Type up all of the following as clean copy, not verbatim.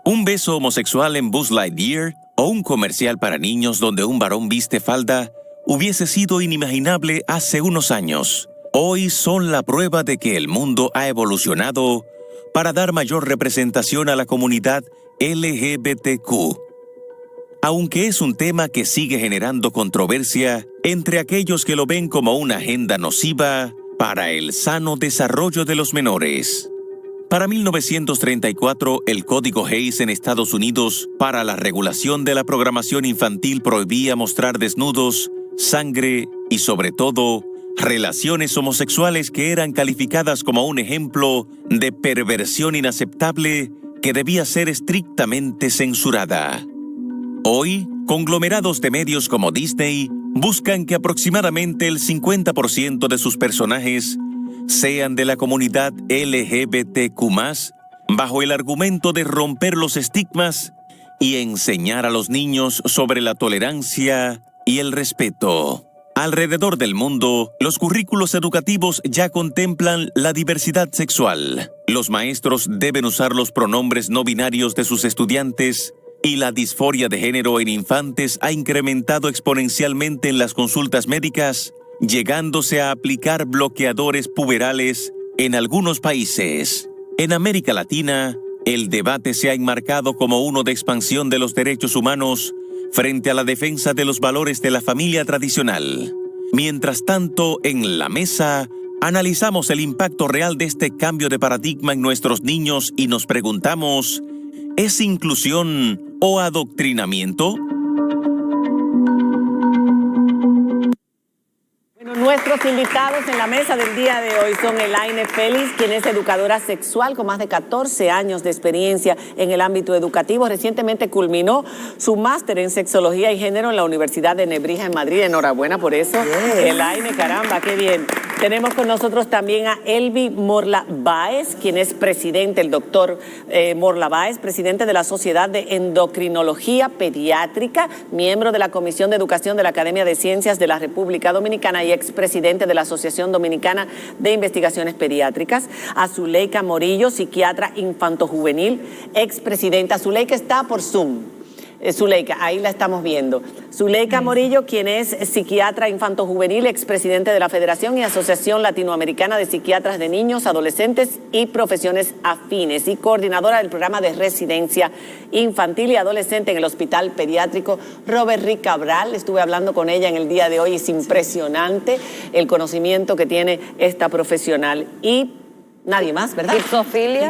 Un beso homosexual en Buzz Lightyear o un comercial para niños donde un varón viste falda hubiese sido inimaginable hace unos años. Hoy son la prueba de que el mundo ha evolucionado para dar mayor representación a la comunidad LGBTQ. Aunque es un tema que sigue generando controversia entre aquellos que lo ven como una agenda nociva para el sano desarrollo de los menores. Para 1934, el Código Hays en Estados Unidos para la regulación de la programación infantil prohibía mostrar desnudos, sangre y, sobre todo, relaciones homosexuales que eran calificadas como un ejemplo de perversión inaceptable que debía ser estrictamente censurada. Hoy, conglomerados de medios como Disney buscan que aproximadamente el 50% de sus personajes sean de la comunidad LGBTQ+, bajo el argumento de romper los estigmas y enseñar a los niños sobre la tolerancia y el respeto. Alrededor del mundo, los currículos educativos ya contemplan la diversidad sexual. Los maestros deben usar los pronombres no binarios de sus estudiantes y la disforia de género en infantes ha incrementado exponencialmente en las consultas médicas, llegándose a aplicar bloqueadores puberales en algunos países. En América Latina, el debate se ha enmarcado como uno de expansión de los derechos humanos frente a la defensa de los valores de la familia tradicional. Mientras tanto, en la mesa, analizamos el impacto real de este cambio de paradigma en nuestros niños y nos preguntamos, ¿es inclusión o adoctrinamiento? Nuestros invitados en la mesa del día de hoy son Elaine Félix, quien es educadora sexual con más de 14 años de experiencia en el ámbito educativo. Recientemente culminó su máster en sexología y género en la Universidad de Nebrija en Madrid. Enhorabuena por eso. Elaine, caramba, qué bien. Tenemos con nosotros también a Elvi Morla Báez, quien es presidente, el doctor Morla Báez, presidente de la Sociedad de Endocrinología Pediátrica, miembro de la Comisión de Educación de la Academia de Ciencias de la República Dominicana y expresidente de la Asociación Dominicana de Investigaciones Pediátricas. A Zuleika Morillo, psiquiatra infantojuvenil, expresidenta. Zuleika está por Zoom. Zuleika, ahí la estamos viendo. Zuleika Morillo, quien es psiquiatra infantojuvenil, expresidente de la Federación y Asociación Latinoamericana de Psiquiatras de Niños, Adolescentes y Profesiones Afines y coordinadora del programa de residencia infantil y adolescente en el Hospital Pediátrico Robert Rick Cabral. Estuve hablando con ella en el día de hoy, es impresionante el conocimiento que tiene esta profesional. Y nadie más, ¿verdad? Hipsofilia.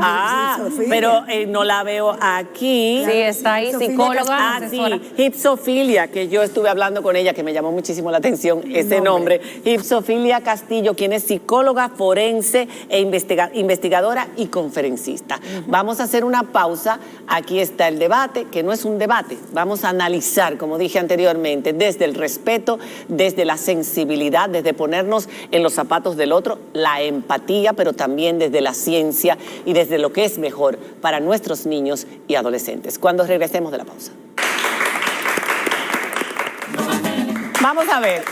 Pero no la veo aquí. Sí, está ahí, psicóloga. Sí, Hipsofilia, que yo estuve hablando con ella, que me llamó muchísimo la atención ese nombre. Hipsofilia Castillo, quien es psicóloga forense e investigadora y conferencista. Vamos a hacer una pausa. Aquí está el debate, que no es un debate. Vamos a analizar, como dije anteriormente, desde el respeto, desde la sensibilidad, desde ponernos en los zapatos del otro, la empatía, pero también desde la ciencia y desde lo que es mejor para nuestros niños y adolescentes. Cuando regresemos de la pausa. Vamos a ver.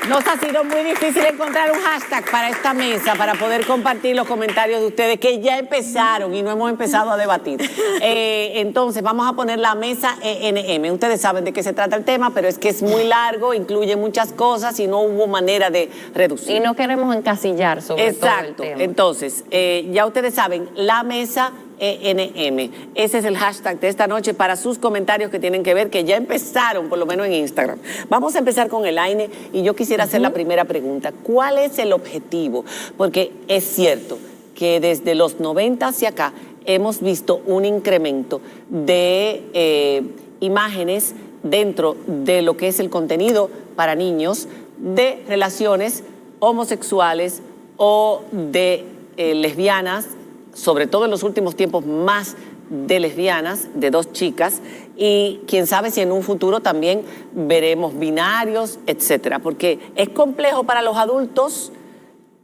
Nos ha sido muy difícil encontrar un hashtag para esta mesa para poder compartir los comentarios de ustedes que ya empezaron y no hemos empezado a debatir. Entonces vamos a poner la mesa ENM. Ustedes saben de qué se trata el tema, pero es que es muy largo, incluye muchas cosas y no hubo manera de reducir. Y no queremos encasillar sobre todo el tema. Entonces, ya ustedes saben, la mesa ENM. Ese es el hashtag de esta noche para sus comentarios que tienen que ver, que ya empezaron, por lo menos en Instagram. Vamos a empezar con Elaine y yo quisiera hacer la primera pregunta. ¿Cuál es el objetivo? Porque es cierto que desde los 90 hacia acá hemos visto un incremento de imágenes dentro de lo que es el contenido para niños de relaciones homosexuales o de lesbianas, sobre todo en los últimos tiempos más de lesbianas, de dos chicas, y quién sabe si en un futuro también veremos binarios, etcétera, porque es complejo para los adultos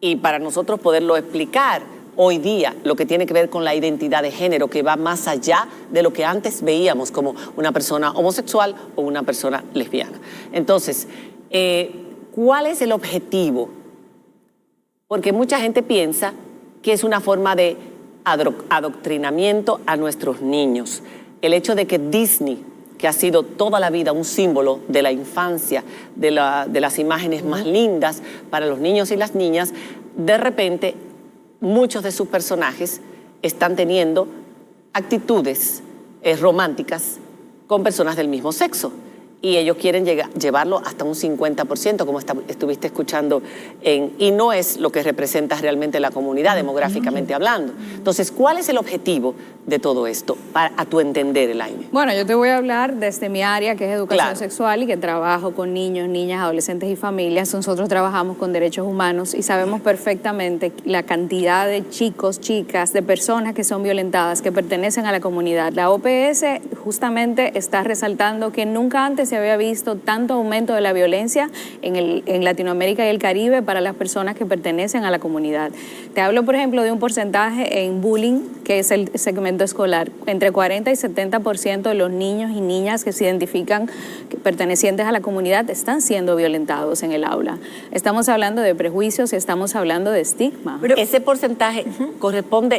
y para nosotros poderlo explicar hoy día, lo que tiene que ver con la identidad de género, que va más allá de lo que antes veíamos como una persona homosexual o una persona lesbiana. Entonces, ¿cuál es el objetivo? Porque mucha gente piensa que es una forma de adoctrinamiento a nuestros niños. el hecho de que Disney, que ha sido toda la vida un símbolo de la infancia, de las imágenes más lindas para los niños y las niñas, de repente muchos de sus personajes están teniendo actitudes románticas con personas del mismo sexo. Y ellos quieren llevarlo hasta un 50%, como estuviste escuchando, y no es lo que representa realmente la comunidad, demográficamente hablando. Entonces, ¿cuál es el objetivo de todo esto, a tu entender, Elaine? Bueno, yo te voy a hablar desde mi área, que es educación sexual, y que trabajo con niños, niñas, adolescentes y familias. Nosotros trabajamos con derechos humanos y sabemos perfectamente la cantidad de chicos, chicas, de personas que son violentadas, que pertenecen a la comunidad. La OPS justamente está resaltando que nunca antes se había visto tanto aumento de la violencia en Latinoamérica y el Caribe para las personas que pertenecen a la comunidad. Te hablo, por ejemplo, de un porcentaje en bullying, que es el segmento escolar. Entre 40 y 70% de los niños y niñas que se identifican pertenecientes a la comunidad están siendo violentados en el aula. Estamos hablando de prejuicios y estamos hablando de estigma. Pero ese porcentaje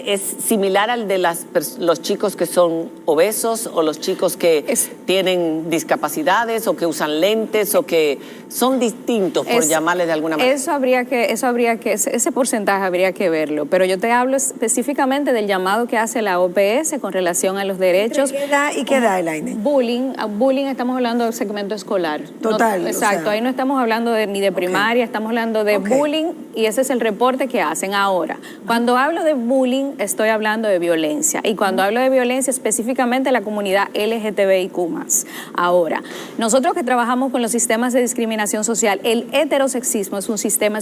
es similar al de los chicos que son obesos o los chicos que tienen discapacidades o que usan lentes o que son distintos, por llamarle de alguna manera. Ese porcentaje habría que verlo, pero yo te hablo específicamente del llamado que hace la OPS con relación a los derechos. ¿Y qué da, Elaine? Bullying, estamos hablando del segmento escolar. Total. Exacto, ahí no estamos hablando ni de primaria, estamos hablando de bullying, y ese es el reporte que hacen. Ahora, cuando hablo de bullying, estoy hablando de violencia, y cuando hablo de violencia, específicamente la comunidad LGTBIQ+. Ahora, nosotros que trabajamos con los sistemas de discriminación social, el heterosexismo es un sistema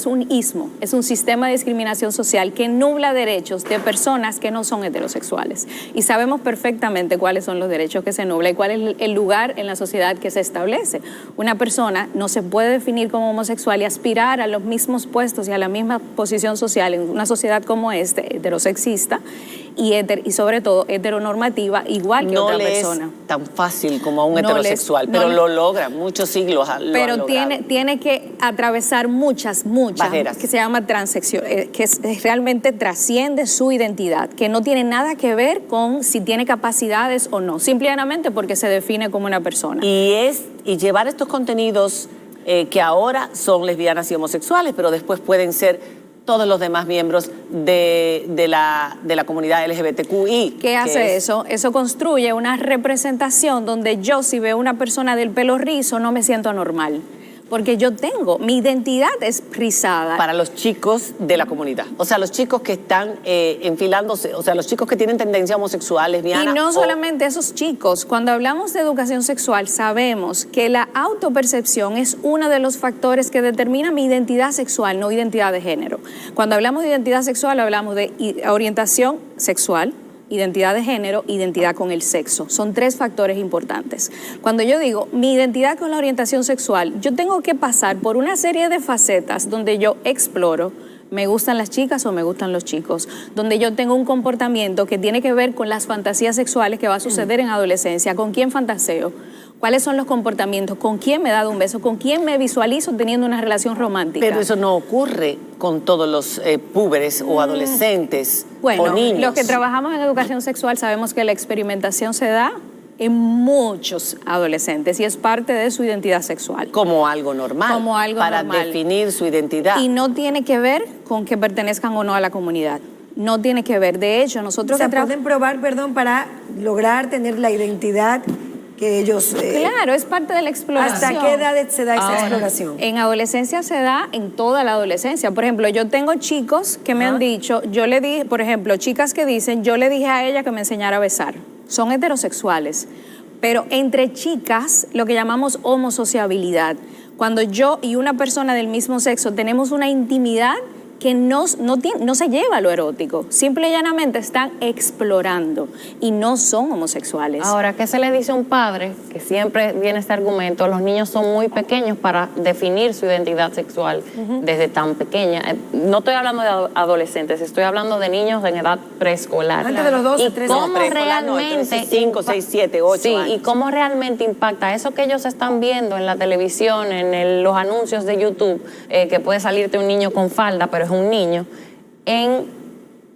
de discriminación social que nubla derechos de personas que no son heterosexuales. Y sabemos perfectamente cuáles son los derechos que se nubla y cuál es el lugar en la sociedad que se establece. Una persona no se puede definir como homosexual y aspirar a los mismos puestos y a la misma posición social en una sociedad como heterosexista y sobre todo heteronormativa, igual que otra persona. No es tan fácil como a un heterosexual, pero lo logra, muchos siglos lo han logrado. Tiene que atravesar muchas barreras, que se llama transección, que realmente trasciende su identidad, que no tiene nada que ver con si tiene capacidades o no, simplemente porque se define como una persona. Y llevar estos contenidos que ahora son lesbianas y homosexuales, pero después pueden ser todos los demás miembros de la comunidad LGBTQI. ¿Qué hace eso? Eso construye una representación donde yo, si veo una persona del pelo rizo, no me siento anormal. Porque mi identidad es rizada. Para los chicos de la comunidad. O sea, los chicos que están enfilándose, o sea, los chicos que tienen tendencia homosexual, lesbiana. Y no solamente esos chicos. Cuando hablamos de educación sexual, sabemos que la autopercepción es uno de los factores que determina mi identidad sexual, no identidad de género. Cuando hablamos de identidad sexual, hablamos de orientación sexual, identidad de género, identidad con el sexo. Son 3 factores importantes. Cuando yo digo mi identidad con la orientación sexual, yo tengo que pasar por una serie de facetas donde yo exploro, me gustan las chicas o me gustan los chicos, donde yo tengo un comportamiento que tiene que ver con las fantasías sexuales que va a suceder en adolescencia, con quién fantaseo, cuáles son los comportamientos, con quién me he dado un beso, con quién me visualizo teniendo una relación romántica. Pero eso no ocurre con todos los púberes o adolescentes o niños. Los que trabajamos en educación sexual sabemos que la experimentación se da en muchos adolescentes y es parte de su identidad sexual. Como algo normal. Para definir su identidad. Y no tiene que ver con que pertenezcan o no a la comunidad. No tiene que ver. De hecho, nosotros... pueden probar, para lograr tener la identidad que ellos... Claro, es parte de la exploración. ¿Hasta qué edad se da esa exploración? En adolescencia se da en toda la adolescencia. Por ejemplo, yo tengo chicos que me han dicho, yo le dije, por ejemplo, chicas que dicen, yo le dije a ella que me enseñara a besar. Son heterosexuales. Pero entre chicas, lo que llamamos homosociabilidad. Cuando yo y una persona del mismo sexo tenemos una intimidad que no se lleva a lo erótico, simple y llanamente están explorando y no son homosexuales. Ahora, ¿qué se le dice a un padre? Que siempre viene este argumento, los niños son muy pequeños para definir su identidad sexual desde tan pequeña. No estoy hablando de adolescentes, estoy hablando de niños en edad preescolar. Antes de los 12, 13 años. ¿Cómo realmente 5, 6, 7, 8 años. Y cómo realmente impacta eso que ellos están viendo en la televisión, en los anuncios de YouTube, que puede salirte un niño con falda, pero es un niño, en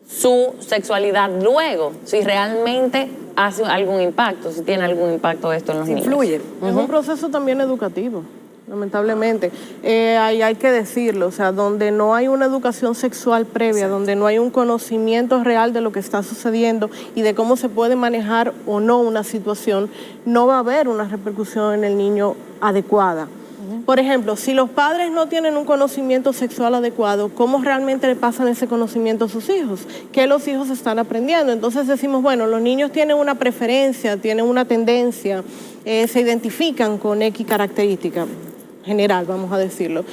su sexualidad luego, si realmente hace algún impacto, si tiene algún impacto esto en los niños. Influye. Es un proceso también educativo, lamentablemente. Hay que decirlo, o sea, donde no hay una educación sexual previa, donde no hay un conocimiento real de lo que está sucediendo y de cómo se puede manejar o no una situación, no va a haber una repercusión en el niño adecuada. Por ejemplo, si los padres no tienen un conocimiento sexual adecuado, ¿cómo realmente le pasan ese conocimiento a sus hijos? ¿Qué los hijos están aprendiendo? Entonces decimos, bueno, los niños tienen una preferencia, tienen una tendencia, se identifican con X característica general, vamos a decirlo.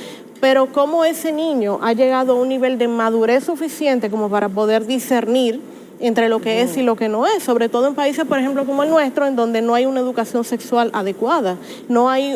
Pero ¿cómo ese niño ha llegado a un nivel de madurez suficiente como para poder discernir entre lo que es y lo que no es, sobre todo en países, por ejemplo, como el nuestro, en donde no hay una educación sexual adecuada, no hay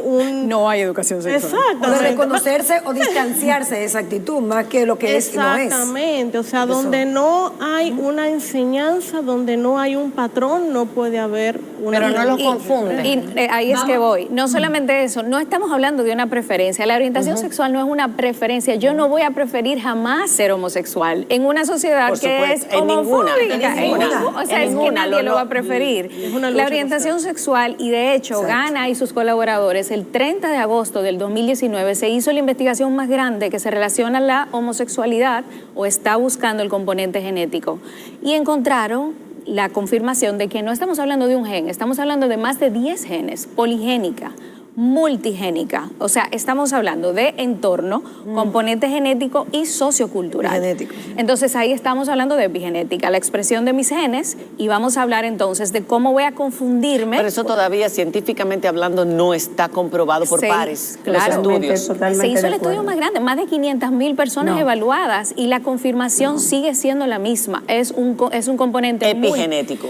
educación sexual. O de reconocerse o distanciarse de esa actitud, más que lo que es y no es. Exactamente, o sea, donde no hay una enseñanza, donde no hay un patrón, no puede haber una... Pero no los confunden. Y ahí es que voy. No solamente eso, no estamos hablando de una preferencia. La orientación sexual no es una preferencia. Yo no voy a preferir jamás ser homosexual en una sociedad Por que supuesto, es en ninguna. homofóbica. O sea, es que nadie lo va a preferir. La orientación sexual, y de hecho, Gana y sus colaboradores, el 30 de agosto del 2019 se hizo la investigación más grande que se relaciona a la homosexualidad o está buscando el componente genético. Y encontraron la confirmación de que no estamos hablando de un gen, estamos hablando de más de 10 genes, poligénica, multigénica, o sea, estamos hablando de entorno, componente genético y sociocultural. Genético. Entonces ahí estamos hablando de epigenética, la expresión de mis genes, y vamos a hablar entonces de cómo voy a confundirme. Pero eso todavía, científicamente hablando, no está comprobado por pares, los estudios. Se hizo el estudio más grande, más de 500,000 personas evaluadas, y la confirmación sigue siendo la misma. Es un componente Epigenético.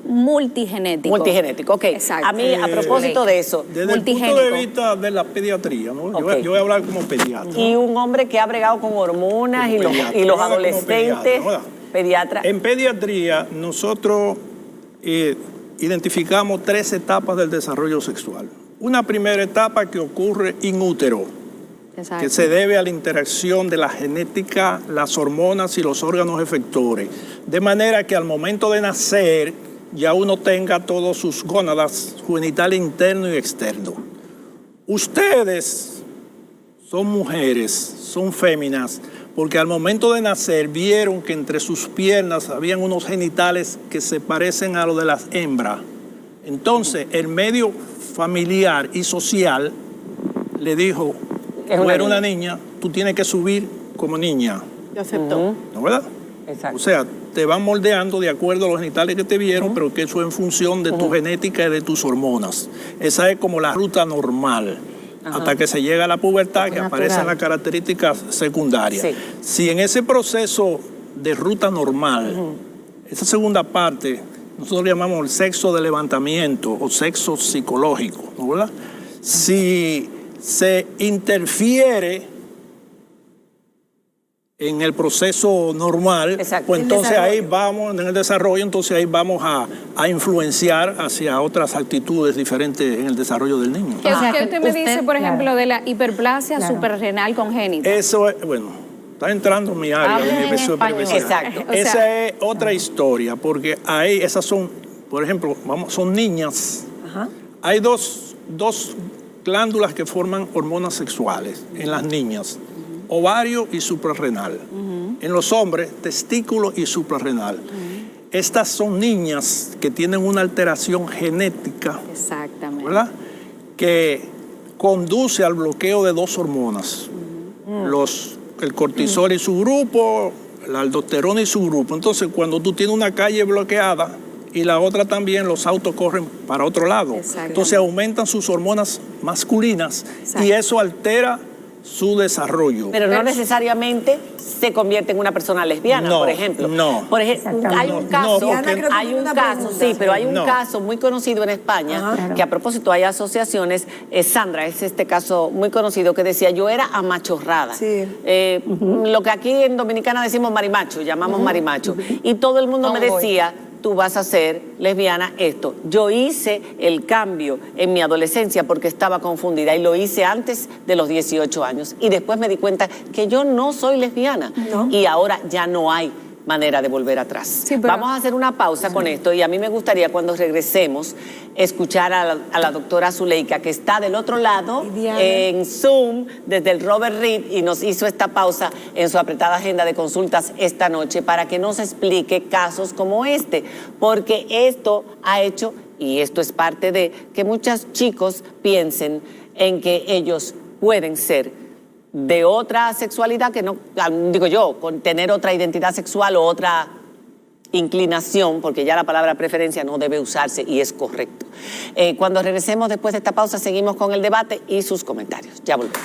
multigenético. Multigenético, ok. Exacto. A mí, a propósito de eso, Desde el punto de vista de la pediatría, ¿no? Ok. Yo voy a hablar como pediatra. y un hombre que ha bregado con hormonas Como y los pediatra, los como adolescentes, pediatra, pediatra. En pediatría, nosotros identificamos 3 etapas del desarrollo sexual. Una primera etapa que ocurre in útero, Exacto. que se debe a la interacción de la genética, las hormonas y los órganos efectores. De manera que al momento de nacer ya uno tenga todos sus gónadas, genital interno y externo. Ustedes son mujeres, son féminas, porque al momento de nacer vieron que entre sus piernas habían unos genitales que se parecen a los de las hembras. Entonces, el medio familiar y social le dijo, tú eres una niña, tú tienes que subir como niña. Te aceptó. ¿No, verdad? Exacto. O sea, te van moldeando de acuerdo a los genitales que te vieron, pero que eso es en función de tu genética y de tus hormonas. Esa es como la ruta normal. Hasta que se llega a la pubertad, que aparecen las características secundarias. Sí. Si en ese proceso de ruta normal, esa segunda parte, nosotros le llamamos el sexo de levantamiento o sexo psicológico, ¿no, verdad? Si se interfiere en el proceso normal, Exacto. pues El entonces desarrollo. ahí vamos, en el desarrollo, entonces ahí vamos a influenciar hacia otras actitudes diferentes en el desarrollo del niño. ¿Qué Ajá. usted me dice, por ejemplo, de la hiperplasia suprarrenal congénita? Eso es, bueno, está entrando en mi área Hablen de en mi español. supervisión. Exacto. Esa es otra historia, porque ahí esas son, por ejemplo, son niñas. Hay dos glándulas que forman hormonas sexuales en las niñas, ovario y suprarrenal. En los hombres, testículo y suprarrenal. Estas son niñas que tienen una alteración genética, Exactamente. ¿verdad? Que conduce al bloqueo de 2 hormonas. El cortisol y su grupo, la aldosterona y su grupo. Entonces, cuando tú tienes una calle bloqueada y la otra también, los autos corren para otro lado. Entonces aumentan sus hormonas masculinas y eso altera su desarrollo. Pero no necesariamente se convierte en una persona lesbiana, No, por ejemplo. no. Por ejemplo, hay un No, caso, porque- hay un caso, sí, pero hay un No. caso muy conocido en España, que a propósito hay asociaciones, Sandra, es este caso muy conocido que decía, yo era amachorrada. Sí. Lo que aquí en Dominicana decimos marimacho, llamamos marimacho. Y todo el mundo me decía, tú vas a ser lesbiana, esto. Yo hice el cambio en mi adolescencia porque estaba confundida y lo hice antes de los 18 años. Y después me di cuenta que yo no soy lesbiana. Y ahora ya no hay manera de volver atrás. Sí, pero- Vamos a hacer una pausa con esto y a mí me gustaría cuando regresemos escuchar a la doctora Zuleika, que está del otro lado Y Diana. en Zoom desde el Robert Reed y nos hizo esta pausa en su apretada agenda de consultas esta noche para que nos explique casos como este, porque esto ha hecho, y esto es parte de que muchos chicos piensen en que ellos pueden ser de otra sexualidad que no, digo yo, con tener otra identidad sexual o otra inclinación, porque ya la palabra preferencia no debe usarse y es correcto. Cuando regresemos después de esta pausa, seguimos con el debate y sus comentarios. Ya volvemos.